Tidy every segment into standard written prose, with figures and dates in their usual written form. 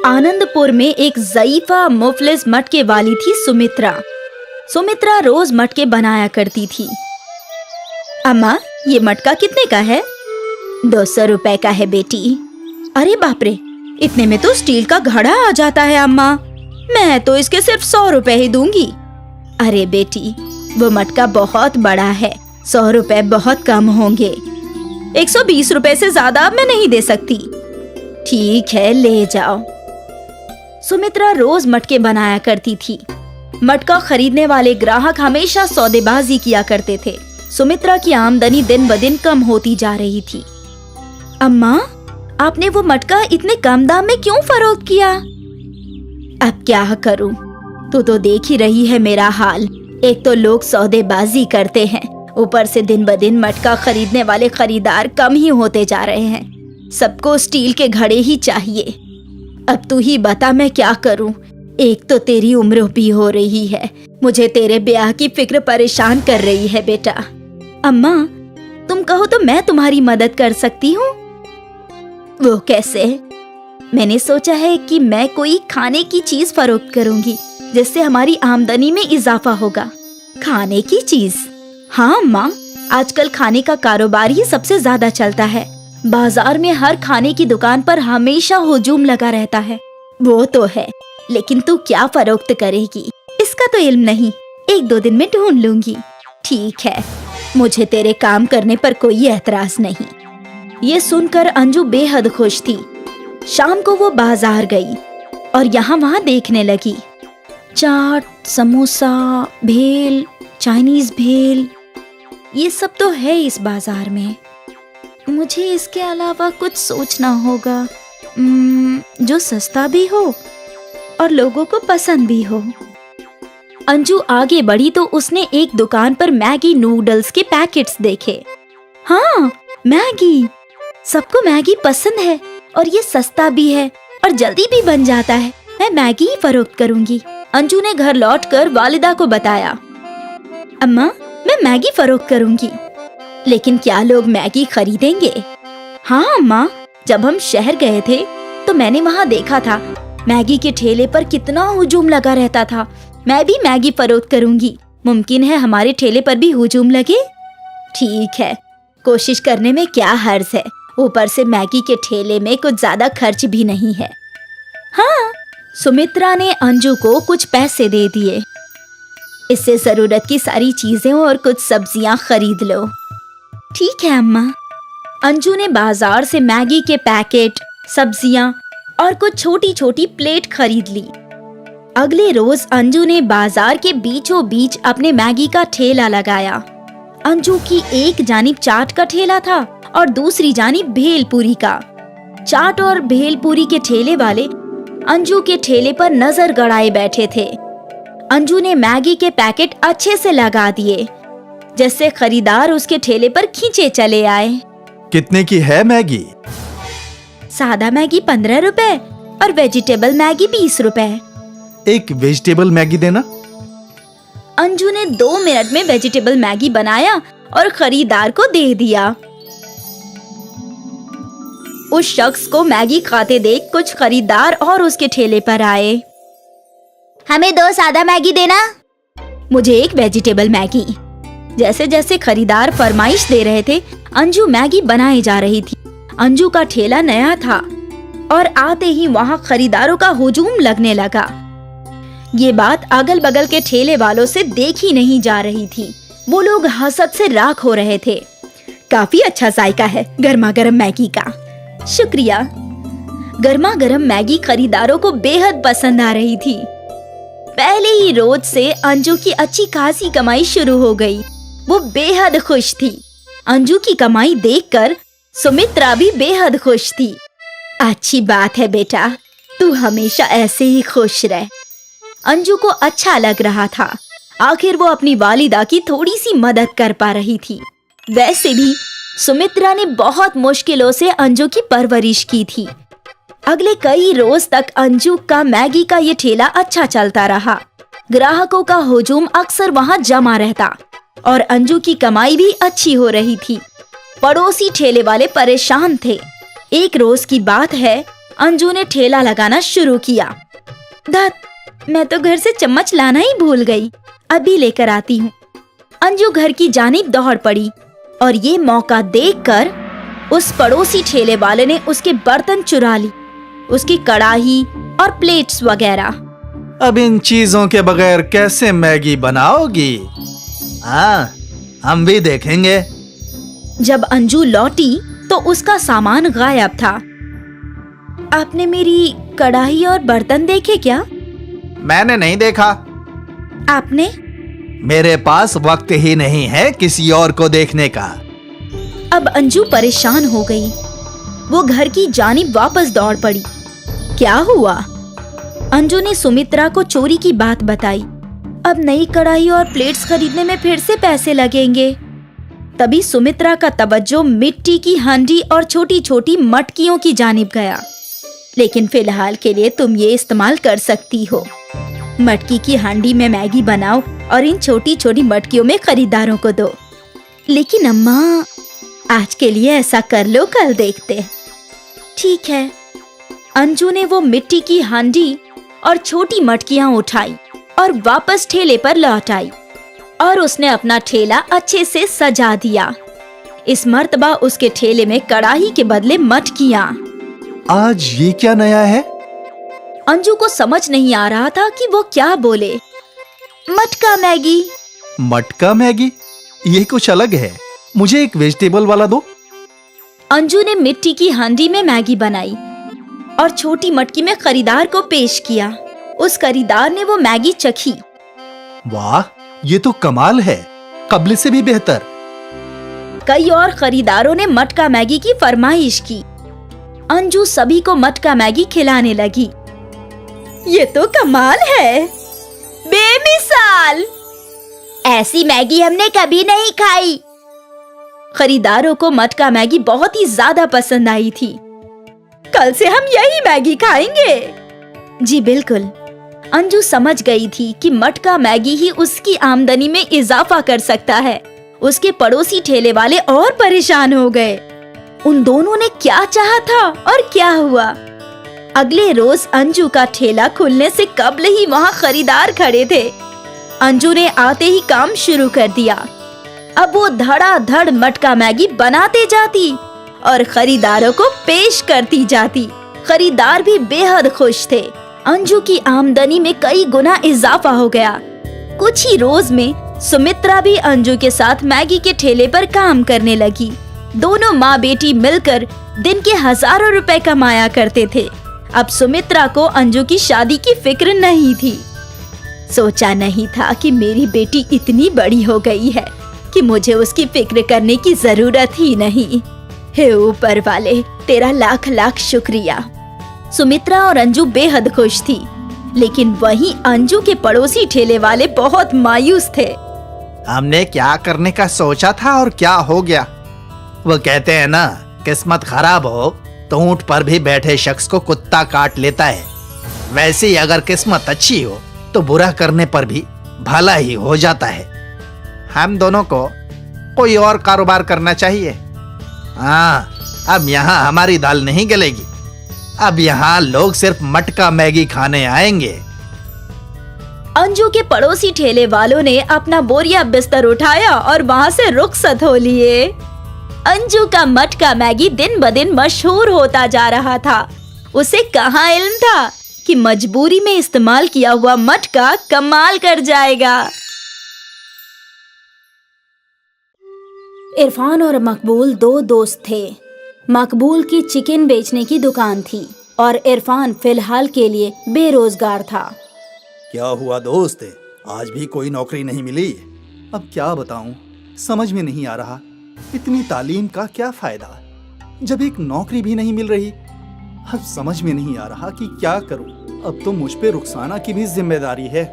आनंदपुर में एक ज़ईफ़ा मुफलिस मटके वाली थी सुमित्रा। सुमित्रा रोज मटके बनाया करती थी। अम्मा, ये मटका कितने का है? 200 रुपए का है बेटी। अरे बाप रे, इतने में तो स्टील का घड़ा आ जाता है अम्मा। मैं तो इसके सिर्फ 100 रुपए ही दूंगी। अरे बेटी, वो मटका बहुत बड़ा है, 100 रुपए बहुत कम होंगे। 120 रुपए से ज्यादा मैं नहीं दे सकती। ठीक है, ले जाओ। सुमित्रा रोज मटके बनाया करती थी। मटका खरीदने वाले ग्राहक हमेशा सौदेबाजी किया करते थे। सुमित्रा की आमदनी दिन ब दिन कम होती जा रही थी। अम्मा, आपने वो मटका इतने कम दाम में क्यों फरोख्त किया? अब क्या करूं, तू तो देख ही रही है मेरा हाल। एक तो लोग सौदेबाजी करते हैं, ऊपर से दिन ब दिन मटका खरीदने वाले खरीदार कम ही होते जा रहे हैं। सबको स्टील के घड़े ही चाहिए। अब तू ही बता मैं क्या करूं। एक तो तेरी उम्र भी हो रही है, मुझे तेरे ब्याह की फिक्र परेशान कर रही है बेटा। अम्मा, तुम कहो तो मैं तुम्हारी मदद कर सकती हूँ। वो कैसे? मैंने सोचा है कि मैं कोई खाने की चीज फरोख्त करूंगी, जिससे हमारी आमदनी में इजाफा होगा। खाने की चीज? हाँ अम्मा, आजकल खाने का कारोबार ही सबसे ज्यादा चलता है। बाजार में हर खाने की दुकान पर हमेशा हुजूम लगा रहता है। वो तो है, लेकिन तू क्या फरोख्त करेगी इसका तो इल्म नहीं। 1-2 दिन में ढूंढ लूंगी। ठीक है, मुझे तेरे काम करने पर कोई एतराज नहीं। ये सुनकर अंजू बेहद खुश थी। शाम को वो बाजार गई और यहाँ वहाँ देखने लगी। चाट, समोसा, भेल, चाइनीज भेल, ये सब तो है इस बाजार में। मुझे इसके अलावा कुछ सोचना होगा जो सस्ता भी हो और लोगों को पसंद भी हो। अंजू आगे बढ़ी तो उसने एक दुकान पर मैगी नूडल्स के पैकेट्स देखे। हाँ, मैगी। सबको मैगी पसंद है और ये सस्ता भी है और जल्दी भी बन जाता है। मैं मैगी ही फरोख्त करूंगी। अंजू ने घर लौटकर वालिदा को बताया, अम्मा, मैं मैगी फरोख्त करूंगी। लेकिन क्या लोग मैगी खरीदेंगे? हाँ अम्मा, जब हम शहर गए थे तो मैंने वहाँ देखा था मैगी के ठेले पर कितना हुजूम लगा रहता था। मैं भी मैगी फरोख्त करूंगी। मुमकिन है हमारे ठेले पर भी हुजूम लगे। ठीक है, कोशिश करने में क्या हर्ज है। ऊपर से मैगी के ठेले में कुछ ज्यादा खर्च भी नहीं है। हाँ, सुमित्रा ने अंजू को कुछ पैसे दे दिए। इससे जरूरत की सारी चीजें और कुछ सब्जियां खरीद लो। ठीक है अम्मा। अंजू ने बाजार से मैगी के पैकेट, सब्जियां और कुछ छोटी छोटी प्लेट खरीद ली। अगले रोज अंजू ने बाजार के बीचों बीच अपने मैगी का ठेला लगाया। अंजू की एक जानिब चाट का ठेला था और दूसरी जानिब भेलपूरी का। चाट और भेलपूरी के ठेले वाले अंजू के ठेले पर नजर गड़ाए बैठे थे। अंजू ने मैगी के पैकेट अच्छे से लगा दिए, जिससे खरीदार उसके ठेले पर खींचे चले आए। कितने की है मैगी? सादा मैगी 15 रुपए और वेजिटेबल मैगी 20 रुपए। एक वेजिटेबल मैगी देना। अंजू ने 2 मिनट में वेजिटेबल मैगी बनाया और खरीदार को दे दिया। उस शख्स को मैगी खाते देख कुछ खरीदार और उसके ठेले पर आए। हमें 2 सादा मैगी देना। मुझे 1 वेजिटेबल मैगी। जैसे जैसे खरीदार फरमाइश दे रहे थे, अंजू मैगी बनाई जा रही थी। अंजू का ठेला नया था और आते ही वहाँ खरीदारों का हुजूम लगने लगा। ये बात अगल बगल के ठेले वालों से देखी नहीं जा रही थी। वो लोग हसद से राख हो रहे थे। काफी अच्छा जायका है गर्मा गर्म मैगी का। शुक्रिया। गर्मा गर्म मैगी खरीदारों को बेहद पसंद आ रही थी। पहले ही रोज से अंजू की अच्छी खासी कमाई शुरू हो गई। वो बेहद खुश थी। अंजू की कमाई देखकर सुमित्रा भी बेहद खुश थी। अच्छी बात है बेटा, तू हमेशा ऐसे ही खुश रह। अंजू को अच्छा लग रहा था। आखिर वो अपनी वालिदा की थोड़ी सी मदद कर पा रही थी। वैसे भी सुमित्रा ने बहुत मुश्किलों से अंजू की परवरिश की थी। अगले कई रोज तक अंजू का मैगी का ये ठेला अच्छा चलता रहा। ग्राहकों का हुजूम अक्सर वहाँ जमा रहता और अंजू की कमाई भी अच्छी हो रही थी। पड़ोसी ठेले वाले परेशान थे। एक रोज की बात है, अंजू ने ठेला लगाना शुरू किया। धत, मैं तो घर से चम्मच लाना ही भूल गई, अभी लेकर आती हूँ। अंजू घर की जानिब दौड़ पड़ी और ये मौका देखकर उस पड़ोसी ठेले वाले ने उसके बर्तन चुरा ली, उसकी कढ़ाई और प्लेट्स वगैरह। अब इन चीजों के बगैर कैसे मैगी बनाओगी? हाँ, हम भी देखेंगे। जब अंजू लौटी तो उसका सामान गायब था। आपने मेरी कढ़ाई और बर्तन देखे क्या? मैंने नहीं देखा। आपने? मेरे पास वक्त ही नहीं है किसी और को देखने का। अब अंजू परेशान हो गई। वो घर की जानिब वापस दौड़ पड़ी। क्या हुआ? अंजू ने सुमित्रा को चोरी की बात बताई। अब नई कढ़ाई और प्लेट्स खरीदने में फिर से पैसे लगेंगे। तभी सुमित्रा का तवज्जो मिट्टी की हांडी और छोटी छोटी मटकियों की जानिब गया। लेकिन फिलहाल के लिए तुम ये इस्तेमाल कर सकती हो। मटकी की हांडी में मैगी बनाओ और इन छोटी छोटी मटकियों में खरीदारों को दो। लेकिन अम्मा, आज के लिए ऐसा कर लो, कल देखते हैं। ठीक है। अंजू ने वो मिट्टी की हांडी और छोटी मटकियां उठाई और वापस ठेले पर लौट आई और उसने अपना ठेला अच्छे से सजा दिया। इस मर्तबा उसके ठेले में कढ़ाई के बदले मटकियां। आज ये क्या नया है? अंजू को समझ नहीं आ रहा था कि वो क्या बोले। मटका मैगी। मटका मैगी? ये कुछ अलग है। मुझे एक वेजिटेबल वाला दो। अंजू ने मिट्टी की हांडी में मैगी बनाई और छोटी मटकी में खरीदार को पेश किया। उस खरीदार ने वो मैगी चखी। वाह, ये तो कमाल है, कबल से भी बेहतर। कई और खरीदारों ने मटका मैगी की फरमाइश की। अंजू सभी को मटका मैगी खिलाने लगी। ये तो कमाल है, बेमिसाल। ऐसी मैगी हमने कभी नहीं खाई। खरीदारों को मटका मैगी बहुत ही ज्यादा पसंद आई थी। कल से हम यही मैगी खाएंगे। जी बिल्कुल। अंजू समझ गई थी कि मटका मैगी ही उसकी आमदनी में इजाफा कर सकता है। उसके पड़ोसी ठेले वाले और परेशान हो गए। उन दोनों ने क्या चाहा था और क्या हुआ? अगले रोज अंजू का ठेला खुलने से कबल ही वहाँ खरीदार खड़े थे। अंजू ने आते ही काम शुरू कर दिया। अब वो धड़ाधड़ मटका मैगी बनाते जाती और खरीदारों को पेश करती जाती। खरीदार भी बेहद खुश थे। अंजू की आमदनी में कई गुना इजाफा हो गया। कुछ ही रोज में सुमित्रा भी अंजू के साथ मैगी के ठेले पर काम करने लगी। दोनों माँ बेटी मिलकर दिन के हजारों रुपए कमाया करते थे। अब सुमित्रा को अंजू की शादी की फिक्र नहीं थी। सोचा नहीं था कि मेरी बेटी इतनी बड़ी हो गई है कि मुझे उसकी फिक्र करने की जरूरत ही नहीं। हे ऊपर वाले, तेरा लाख लाख शुक्रिया। सुमित्रा और अंजू बेहद खुश थी। लेकिन वहीं अंजू के पड़ोसी ठेले वाले बहुत मायूस थे। हमने क्या करने का सोचा था और क्या हो गया? वो कहते हैं ना, किस्मत खराब हो तो ऊंट पर भी बैठे शख्स को कुत्ता काट लेता है। वैसे ही अगर किस्मत अच्छी हो तो बुरा करने पर भी भला ही हो जाता है। हम दोनों को कोई और कारोबार करना चाहिए। हाँ, अब यहाँ हमारी दाल नहीं गलेगी। अब यहाँ लोग सिर्फ मटका मैगी खाने आएंगे। अंजू के पड़ोसी ठेले वालों ने अपना बोरिया बिस्तर उठाया और वहाँ से रुखसत हो लिए। अंजू का मटका मैगी दिन ब दिन मशहूर होता जा रहा था। उसे कहाँ इल्म था कि मजबूरी में इस्तेमाल किया हुआ मटका कमाल कर जाएगा। इरफान और मकबूल दो दोस्त थे। मकबूल की चिकन बेचने की दुकान थी और इरफान फिलहाल के लिए बेरोजगार था। क्या हुआ दोस्त, आज भी कोई नौकरी नहीं मिली? अब क्या बताऊं, समझ में नहीं आ रहा। इतनी तालीम का क्या फायदा जब एक नौकरी भी नहीं मिल रही। अब समझ में नहीं आ रहा कि क्या करूं। अब तो मुझ पे रुखसाना की भी जिम्मेदारी है।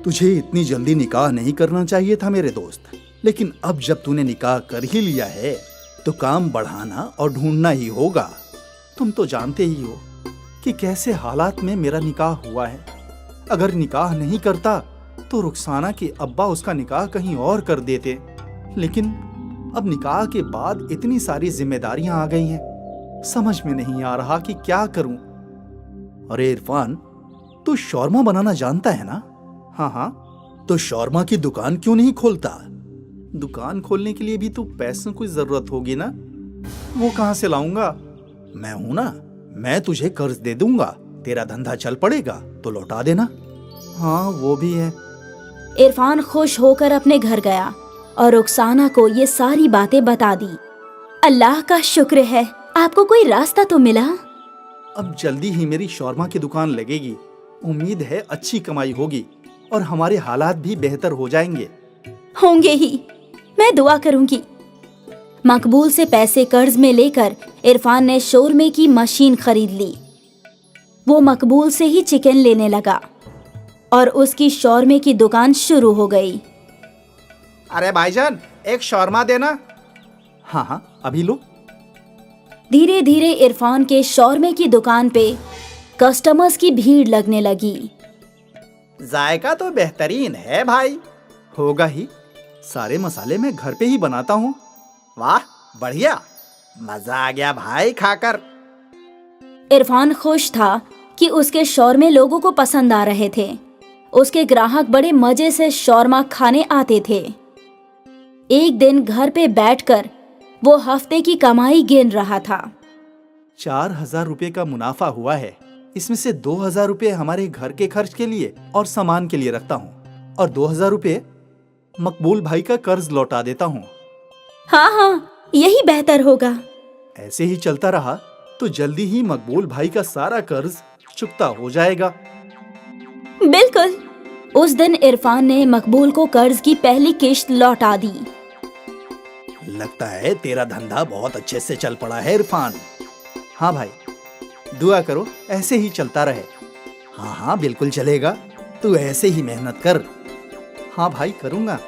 तुझे इतनी जल्दी निकाह नहीं करना चाहिए था मेरे दोस्त, लेकिन अब जब तूने निकाह कर ही लिया है तो काम बढ़ाना और ढूंढना ही होगा। तुम तो जानते ही हो कि कैसे हालात में मेरा निकाह हुआ है। अगर निकाह नहीं करता तो रुखसाना के अब्बा उसका निकाह कहीं और कर देते, लेकिन अब निकाह के बाद इतनी सारी जिम्मेदारियां आ गई हैं। समझ में नहीं आ रहा कि क्या करूं। अरे इरफान, तू शौरमा बनाना जानता है ना? हाँ हाँ, तो शौरमा की दुकान क्यों नहीं खोलता? दुकान खोलने के लिए भी तो पैसों की जरूरत होगी ना, वो कहां से लाऊंगा? मैं हूं ना, मैं तुझे कर्ज दे दूंगा, तेरा धंधा चल पड़ेगा तो लौटा देना। हाँ वो भी है। इरफान खुश होकर अपने घर गया और रुखसाना को ये सारी बातें बता दी। अल्लाह का शुक्र है, आपको कोई रास्ता तो मिला। अब जल्दी ही मेरी शौरमा की दुकान लगेगी, उम्मीद है अच्छी कमाई होगी और हमारे हालात भी बेहतर हो जाएंगे। होंगे ही, मैं दुआ करूंगी। मकबूल से पैसे कर्ज में लेकर इरफान ने शोरमे की मशीन खरीद ली। वो मकबूल से ही चिकन लेने लगा और उसकी शौरमे की दुकान शुरू हो गई। अरे भाईजान, एक शौरमा देना। हाँ हाँ, अभी लो। धीरे धीरे इरफान के शौरमे की दुकान पे कस्टमर्स की भीड़ लगने लगी। जायका तो बेहतरीन है भाई। होगा ही, सारे मसाले मैं घर पे ही बनाता हूँ। वाह बढ़िया, मजा आ गया भाई खाकर। इरफान खुश था कि उसके शौरमे लोगों को पसंद आ रहे थे। उसके ग्राहक बड़े मजे से शौरमा खाने आते थे। एक दिन घर पे बैठकर वो हफ्ते की कमाई गिन रहा था। 4,000 रुपए का मुनाफा हुआ है। इसमें से 2,000 रुपए हमारे घर के खर्च के लिए और सामान के लिए रखता हूँ और 2,000 रुपए मकबूल भाई का कर्ज लौटा देता हूँ। हाँ हाँ, यही बेहतर होगा। ऐसे ही चलता रहा तो जल्दी ही मकबूल भाई का सारा कर्ज चुकता हो जाएगा। बिल्कुल। उस दिन इरफान ने मकबूल को कर्ज की पहली किश्त लौटा दी। लगता है तेरा धंधा बहुत अच्छे से चल पड़ा है इरफान। हाँ भाई, दुआ करो ऐसे ही चलता रहे। हाँ हाँ बिल्कुल चलेगा, तू ऐसे ही मेहनत कर। हाँ भाई करूँगा।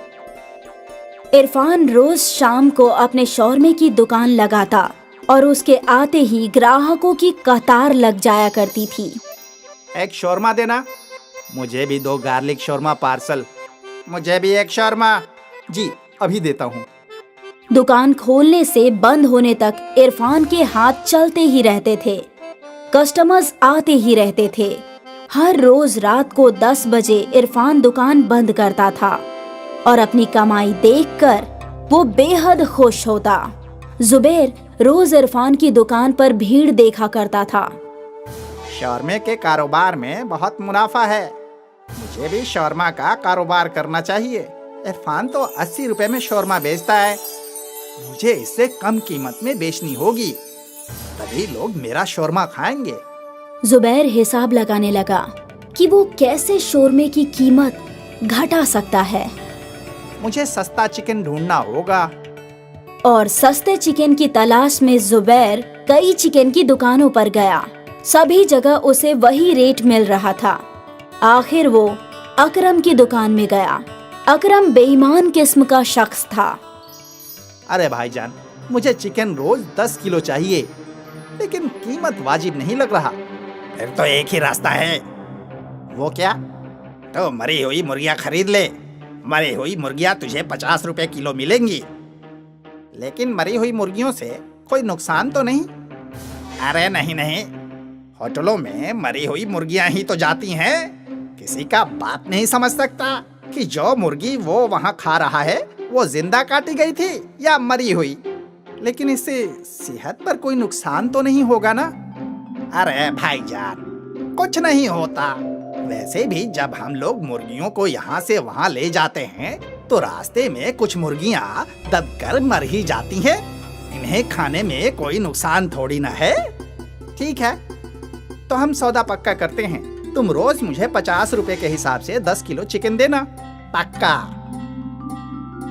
इरफान रोज शाम को अपने शौरमे की दुकान लगाता और उसके आते ही ग्राहकों की कतार लग जाया करती थी। एक शौरमा देना। मुझे भी 2 गार्लिक शौरमा पार्सल। मुझे भी एक शौरमा। जी अभी देता हूँ। दुकान खोलने से बंद होने तक इरफान के हाथ चलते ही रहते थे। कस्टमर्स आते ही रहते थे। हर रोज रात को 10 बजे इरफान दुकान बंद करता था और अपनी कमाई देखकर वो बेहद खुश होता। जुबैर रोज इरफान की दुकान पर भीड़ देखा करता था। शौरमे के कारोबार में बहुत मुनाफा है, मुझे भी शौरमा का कारोबार करना चाहिए। इरफान तो 80 रुपए में शौरमा बेचता है, मुझे इससे कम कीमत में बेचनी होगी, तभी लोग मेरा शौरमा खाएंगे। जुबैर हिसाब लगाने लगा कि वो कैसे शौरमे की कीमत घटा सकता है। मुझे सस्ता चिकन ढूंढना होगा। और सस्ते चिकन की तलाश में जुबैर कई चिकन की दुकानों पर गया। सभी जगह उसे वही रेट मिल रहा था। आखिर वो अकरम की दुकान में गया। अकरम बेईमान किस्म का शख्स था। अरे भाईजान, मुझे चिकन रोज 10 किलो चाहिए, लेकिन कीमत वाजिब नहीं लग रहा। फिर तो एक ही रास्ता है। वो क्या? तो मरी हुई मुर्गियाँ खरीद ले। मरी हुई मुर्गियाँ तुझे 50 रुपए किलो मिलेंगी। लेकिन मरी हुई मुर्गियों से कोई नुकसान तो नहीं? अरे नहीं नहीं, होटलों में मरी हुई मुर्गियां ही तो जाती हैं। किसी का बात नहीं समझ सकता कि जो मुर्गी वो वहां खा रहा है वो जिंदा काटी गई थी या मरी हुई। लेकिन इससे सेहत पर कोई नुकसान तो नहीं होगा ना? अरे भाईजान, कुछ नहीं होता। वैसे भी जब हम लोग मुर्गियों को यहाँ से वहाँ ले जाते हैं तो रास्ते में कुछ मुर्गियाँ दबकर मर ही जाती हैं। इन्हें खाने में कोई नुकसान थोड़ी ना है। ठीक है, तो हम सौदा पक्का करते हैं। तुम रोज मुझे 50 रुपए के हिसाब से 10 किलो चिकन देना। पक्का।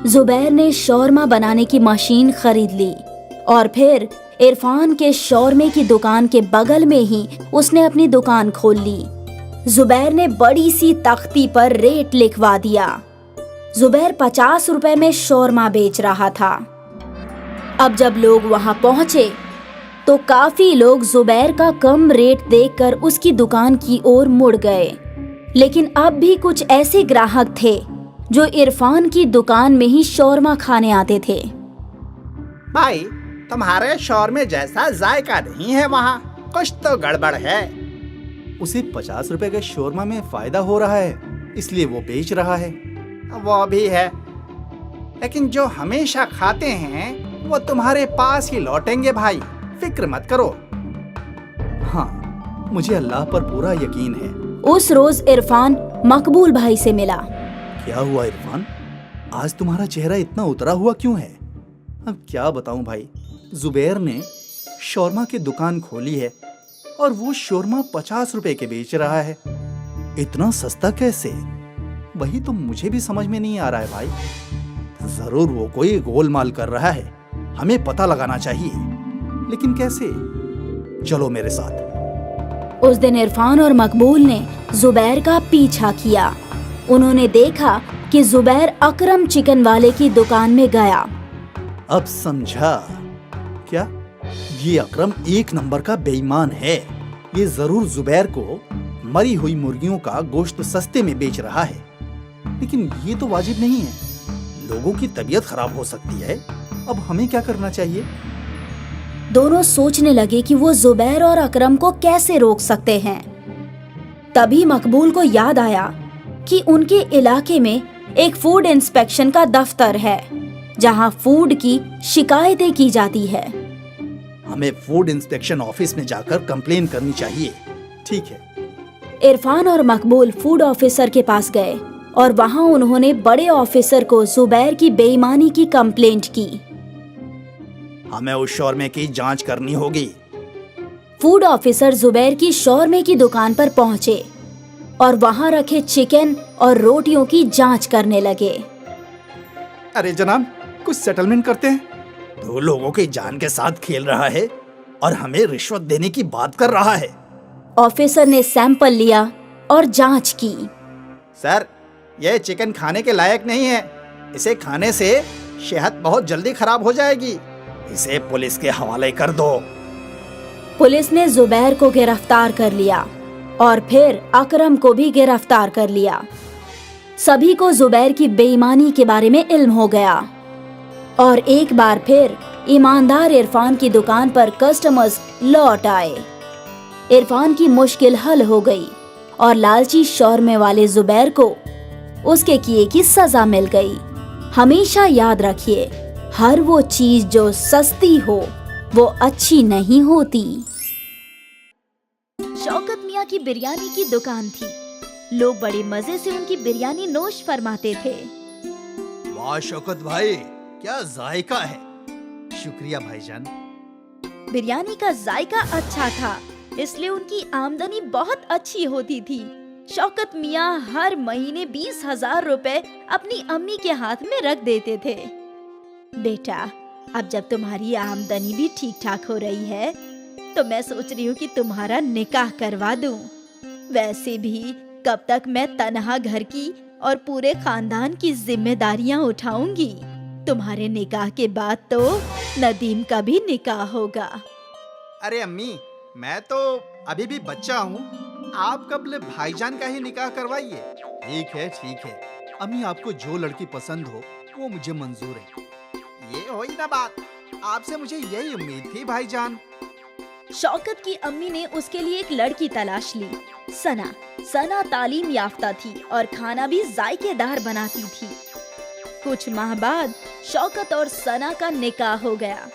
जुबैर ने शौरमा बनाने की मशीन खरीद ली और फिर इरफान के शौरमे की दुकान के बगल में ही उसने अपनी दुकान खोल ली। जुबैर ने बड़ी सी तख्ती पर रेट लिखवा दिया। जुबैर 50 रुपए में शौरमा बेच रहा था। अब जब लोग वहां पहुंचे तो काफी लोग जुबैर का कम रेट देखकर उसकी दुकान की ओर मुड़ गए। लेकिन अब भी कुछ ऐसे ग्राहक थे जो इरफान की दुकान में ही शौरमा खाने आते थे। भाई, तुम्हारे शौरमा जैसा जायका नहीं है वहाँ, कुछ तो गड़बड़ है। उसे 50 रुपए के शोरमा में फायदा हो रहा है, इसलिए वो बेच रहा है। वो भी है, लेकिन जो हमेशा खाते हैं वो तुम्हारे पास ही लौटेंगे भाई, फिक्र मत करो। हाँ, मुझे अल्लाह पर पूरा यकीन है। उस रोज इरफान मकबूल भाई से मिला। क्या हुआ इरफान, आज तुम्हारा चेहरा इतना उतरा हुआ क्यों है? अब क्या बताऊं भाई, जुबैर ने शौरमा की दुकान खोली है और वो शौरमा 50 रुपए के बेच रहा है। इतना सस्ता कैसे? वही तो मुझे भी समझ में नहीं आ रहा है भाई। जरूर वो कोई गोलमाल कर रहा है, हमें पता लगाना चाहिए, लेकिन कैसे? चलो मेरे साथ। उस दिन इरफान और मकबूल ने जुबैर का पीछा किया। उन्होंने देखा कि जुबैर अकरम चिकन वाले की दुकान में गया। अब समझा। क्या ये अकरम एक नंबर का बेईमान है? ये जरूर जुबैर को मरी हुई मुर्गियों का गोश्त सस्ते में बेच रहा है, लेकिन ये तो वाजिब नहीं है। लोगों की तबीयत खराब हो सकती है। अब हमें क्या करना चाहिए? दोनों सोचने लगे कि वो जुबैर और अकरम को कैसे रोक सकते हैं। तभी मकबूल को याद आया कि उनके इलाके में एक फूड इंस्पेक्शन का दफ्तर है, जहां फूड की शिकायतें की जाती है। हमें फूड इंस्पेक्शन ऑफिस में जाकर कंप्लेन करनी चाहिए। ठीक है। इरफान और मकबूल फूड ऑफिसर के पास गए और वहां उन्होंने बड़े ऑफिसर को जुबैर की बेईमानी की कंप्लेंट की। हमें उस शौरमे की जांच करनी होगी। फूड ऑफिसर जुबैर की शौरमे की दुकान पर पहुंचे और वहां रखे चिकन और रोटियों की जांच करने लगे। अरे जनाब, कुछ सेटलमेंट करते हैं। 2 लोगों की जान के साथ खेल रहा है और हमें रिश्वत देने की बात कर रहा है। ऑफिसर ने सैंपल लिया और जांच की। सर, यह चिकन खाने के लायक नहीं है। इसे खाने से सेहत बहुत जल्दी खराब हो जाएगी। इसे पुलिस के हवाले कर दो। पुलिस ने जुबैर को गिरफ्तार कर लिया और फिर अकरम को भी गिरफ्तार कर लिया। सभी को जुबैर की बेईमानी के बारे में इल्म हो गया और एक बार फिर ईमानदार इरफान की दुकान पर कस्टमर्स लौट आए। इरफान की मुश्किल हल हो गई और लालची शौरमे वाले जुबैर को उसके किए की सजा मिल गई। हमेशा याद रखिए, हर वो चीज जो सस्ती हो वो अच्छी नहीं होती। शौकत मियाँ की बिरयानी की दुकान थी। लोग बड़े मजे से उनकी बिरयानी नोश फरमाते थे। वाह शौकत भाई, क्या जायका है। शुक्रिया भाईजान। बिरयानी का जायका अच्छा था, इसलिए उनकी आमदनी बहुत अच्छी होती थी। शौकत मियाँ हर महीने 20,000 रुपए अपनी अम्मी के हाथ में रख देते थे। बेटा, अब जब तुम्हारी आमदनी भी ठीक ठाक हो रही है, तो मैं सोच रही हूँ कि तुम्हारा निकाह करवा दूं। वैसे भी कब तक मैं तन्हा घर की और पूरे खानदान की जिम्मेदारियाँ उठाऊंगी। तुम्हारे निकाह के बाद तो नदीम का भी निकाह होगा। अरे अम्मी, मैं तो अभी भी बच्चा हूँ। आप कब भाईजान का ही निकाह करवाइए। ठीक है ठीक है, अम्मी आपको जो लड़की पसंद हो वो मुझे मंजूर है। ये हुई ना बात, आपसे मुझे यही उम्मीद थी भाईजान। शौकत की अम्मी ने उसके लिए एक लड़की तलाश ली। सना तालीम याफ्ता थी और खाना भी जायकेदार बनाती थी। कुछ माह बाद शौकत और सना का निकाह हो गया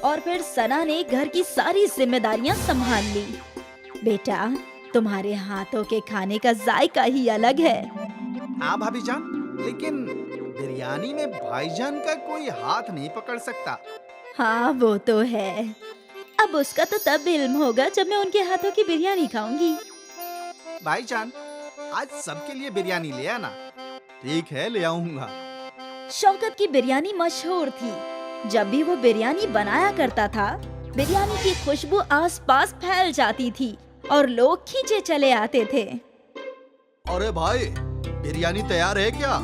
और फिर सना ने घर की सारी जिम्मेदारियां संभाल ली। बेटा, तुम्हारे हाथों के खाने का जायका ही अलग है। हाँ भाभी जान, लेकिन बिरयानी में भाईजान का कोई हाथ नहीं पकड़ सकता। हाँ वो तो है। अब उसका तो तब इल्म होगा जब मैं उनके हाथों की बिरयानी खाऊंगी। भाईजान, आज सबके लिए बिरयानी ले आना। ठीक है, ले आऊंगा। शौकत की बिरयानी मशहूर थी। जब भी वो बिरयानी बनाया करता था, बिरयानी की खुशबू आसपास फैल जाती थी और लोग खींचे चले आते थे। अरे भाई, बिरयानी तैयार है क्या?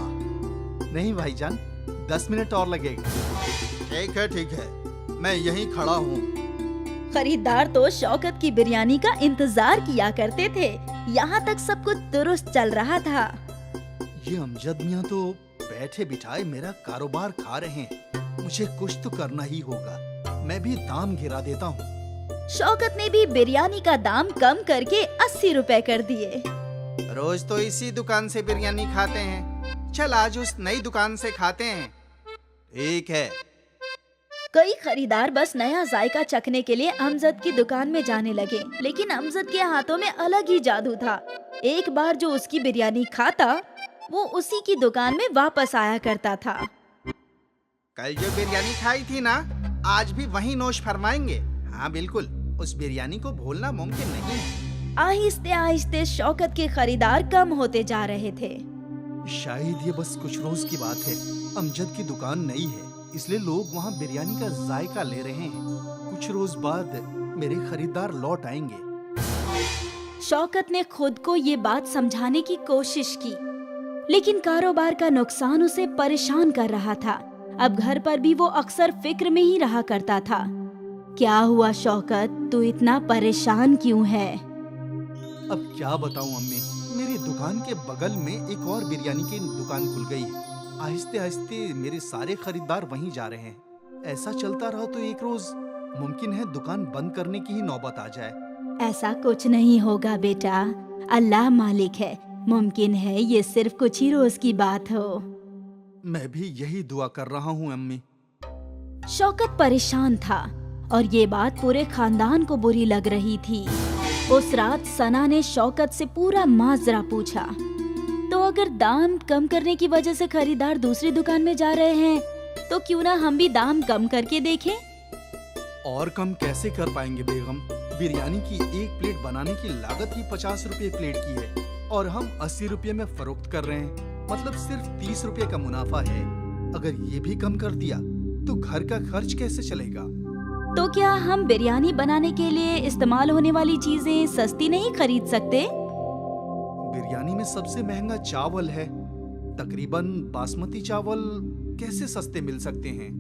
नहीं भाईजान, 10 मिनट और लगेगा। ठीक है, मैं यहीं खड़ा हूँ। खरीदार तो शौकत की बिरयानी का इंतजार किया करते थे। यहाँ तक सब कुछ दुरुस्त चल रहा था। ये अमजद मियाँ तो बैठे बिठाए मेरा कारोबार खा रहे हैं। मुझे कुछ तो करना ही होगा। मैं भी दाम गिरा देता हूँ। शौकत ने भी बिरयानी का दाम कम करके 80 रुपए कर दिए। रोज तो इसी दुकान से बिरयानी खाते हैं, चल आज उस नई दुकान से खाते हैं। ठीक है। कई खरीदार बस नया जायका चखने के लिए अमजद की दुकान में जाने लगे, लेकिन अमजद के हाथों में अलग ही जादू था। एक बार जो उसकी बिरयानी खाता, वो उसी की दुकान में वापस आया करता था। कल जो बिरयानी खाई थी ना, आज भी वही नोश फरमाएंगे। हाँ बिल्कुल, उस बिरयानी को भूलना मुमकिन नहीं है। आहिस्ते आहिस्ते शौकत के खरीदार कम होते जा रहे थे। शायद ये बस कुछ रोज की बात है। अमजद की दुकान नई है, इसलिए लोग वहाँ बिरयानी का जायका ले रहे हैं। कुछ रोज बाद मेरे खरीदार लौट आएंगे। शौकत ने खुद को ये बात समझाने की कोशिश की, लेकिन कारोबार का नुकसान उसे परेशान कर रहा था। अब घर पर भी वो अक्सर फिक्र में ही रहा करता था। क्या हुआ शौकत, तू इतना परेशान क्यों है? अब क्या बताऊं अम्मी, मेरी दुकान के बगल में एक और बिरयानी की दुकान खुल गई है। आहिस्ते आहिस्ते मेरे सारे खरीदार वहीं जा रहे हैं। ऐसा चलता रहा तो एक रोज मुमकिन है दुकान बंद करने की ही नौबत आ जाए। ऐसा कुछ नहीं होगा बेटा, अल्लाह मालिक है। मुमकिन है ये सिर्फ कुछ ही रोज की बात हो। मैं भी यही दुआ कर रहा हूँ अम्मी। शौकत परेशान था और ये बात पूरे खानदान को बुरी लग रही थी। उस रात सना ने शौकत से पूरा माजरा पूछा। तो अगर दाम कम करने की वजह से खरीदार दूसरी दुकान में जा रहे हैं, तो क्यों ना हम भी दाम कम करके देखें? और कम कैसे कर पाएंगे बेगम? बिरयानी की एक प्लेट बनाने की लागत ही 50 रुपए प्लेट की है और हम 80 रुपए में फरोख्त कर रहे हैं। मतलब सिर्फ 30 रुपए का मुनाफा है। अगर ये भी कम कर दिया तो घर का खर्च कैसे चलेगा? तो क्या हम बिरयानी बनाने के लिए इस्तेमाल होने वाली चीजें सस्ती नहीं खरीद सकते? बिरयानी में सबसे महंगा चावल है। तकरीबन बासमती चावल कैसे सस्ते मिल सकते हैं?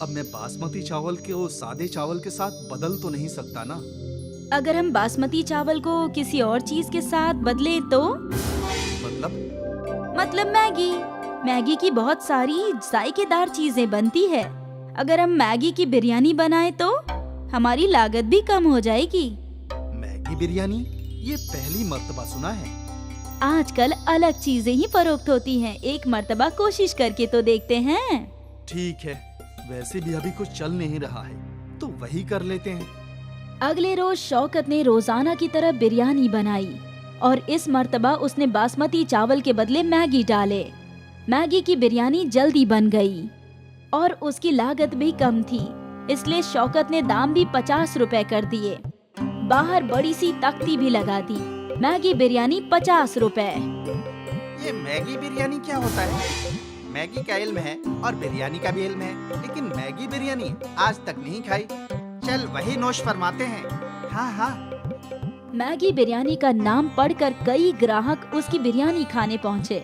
अब मैं बासमती चावल को सादे चावल के साथ बदल तो नहीं सकता ना। अगर हम बासमती चावल को किसी और चीज के साथ बदलें तो? मतलब मैगी की बहुत सारी जायकेदार चीजें बनती है। अगर हम मैगी की बिरयानी बनाए तो हमारी लागत भी कम हो जाएगी। मैगी बिरयानी, ये पहली मर्तबा सुना है। आजकल अलग चीजें ही फरोख्त होती हैं। एक मर्तबा कोशिश करके तो देखते हैं। ठीक है, वैसे भी अभी कुछ चल नहीं रहा है तो वही कर लेते हैं। अगले रोज शौकत ने रोजाना की तरह बिरयानी बनाई और इस मर्तबा उसने बासमती चावल के बदले मैगी डाले। मैगी की बिरयानी जल्दी बन गई और उसकी लागत भी कम थी, इसलिए शौकत ने दाम भी 50 रुपए कर दिए। बाहर बड़ी सी तख्ती भी लगा दी, मैगी बिरयानी 50 रुपए। ये मैगी बिरयानी क्या होता है? मैगी का इल्म है और बिरयानी का भी इल्म है, लेकिन मैगी बिरयानी आज तक नहीं खाई। चल वही नोश फरमाते हैं। हाँ हाँ। मैगी बिरयानी का नाम पढ़कर कई ग्राहक उसकी बिरयानी खाने पहुँचे।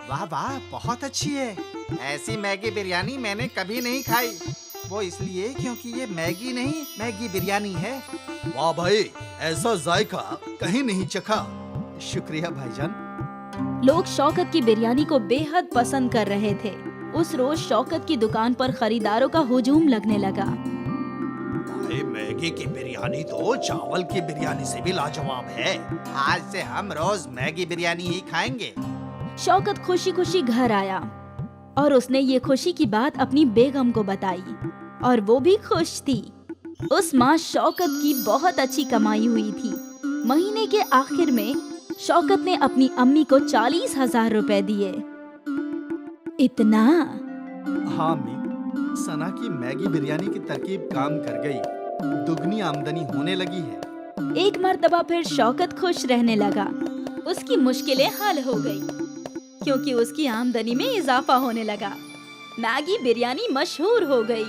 वाह वाह, बहुत अच्छी है। ऐसी मैगी बिरयानी मैंने कभी नहीं खाई। वो इसलिए क्योंकि ये मैगी नहीं, मैगी बिरयानी है। वाह भाई, ऐसा जायका कहीं नहीं चखा। शुक्रिया भाईजान। लोग शौकत की बिरयानी को बेहद पसंद कर रहे थे। उस रोज शौकत की दुकान पर खरीदारों का हुजूम लगने लगा। भाई, मैगी की बिरयानी तो चावल की बिरयानी से भी लाजवाब है। आज से हम रोज मैगी बिरयानी ही खाएंगे। शौकत खुशी खुशी घर आया और उसने ये खुशी की बात अपनी बेगम को बताई और वो भी खुश थी। उस माह शौकत की बहुत अच्छी कमाई हुई थी। महीने के आखिर में शौकत ने अपनी अम्मी को 40,000 रुपए दिए। इतना? हाँ अम्मी, सना की मैगी बिरयानी की तरकीब काम कर गई। दुगनी आमदनी होने लगी है। एक मर्तबा फिर शौकत खुश रहने लगा। उसकी मुश्किलें हल हो गई क्योंकि उसकी आमदनी में इजाफा होने लगा। मैगी बिरयानी मशहूर हो गई।